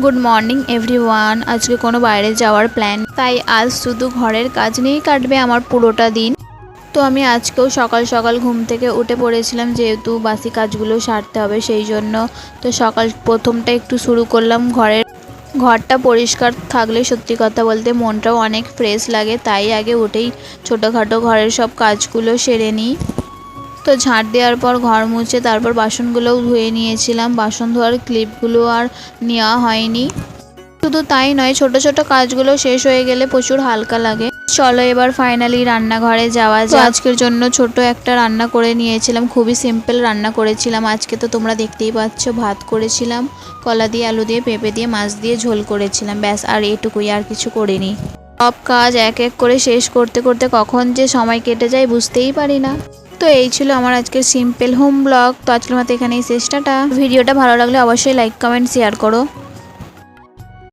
Good morning everyone. আজকে কোনো বাইরে যাওয়ার প্ল্যান, তাই আজ শুধু ঘরের কাজ নিয়েই কাটবে আমার পুরোটা দিন। তো আমি আজকেও সকাল সকাল ঘুম থেকে উঠে পড়েছিলাম, যেহেতু বাসি কাজগুলো সারতে হবে সেই জন্য। তো সকাল প্রথমটা একটু শুরু করলাম ঘরটা পরিষ্কার থাকলে সত্যি কথা বলতে মনটাও অনেক ফ্রেশ লাগে, তাই আগে উঠেই ছোটোখাটো ঘরের সব কাজগুলো সেরে নিই। তো ঝাঁট দেওয়ার পর ঘর মুছে তারপর বাসনগুলোও ধুয়ে নিয়েছিলাম। বাসন ধোয়ার ক্লিপগুলো আর নেওয়া হয়নি। শুধু তাই নয়, ছোট ছোট কাজগুলো শেষ হয়ে গেলে প্রচুর হালকা লাগে। চলো এবার ফাইনালি রান্নাঘরে যাওয়া যায়। আজকের জন্য ছোট একটা রান্না করে নিয়েছিলাম, খুবই সিম্পল রান্না করেছিলাম আজকে। তো তোমরা দেখতেই পাচ্ছ, ভাত করেছিলাম, কলা দিয়ে, আলু দিয়ে, পেঁপে দিয়ে, মাছ দিয়ে ঝোল করেছিলাম, ব্যাস আর এটুকুই, আর কিছু করিনি। সব কাজ এক এক করে শেষ করতে করতে কখন যে সময় কেটে যায় বুঝতেই পারি না। তো এই ছিল আমার আজকের সিম্পল হোম ব্লগ। তো আজকের মতো এখানেই শেষ, টাটা। ভিডিওটা ভালো লাগলে অবশ্যই লাইক, কমেন্ট, শেয়ার করো।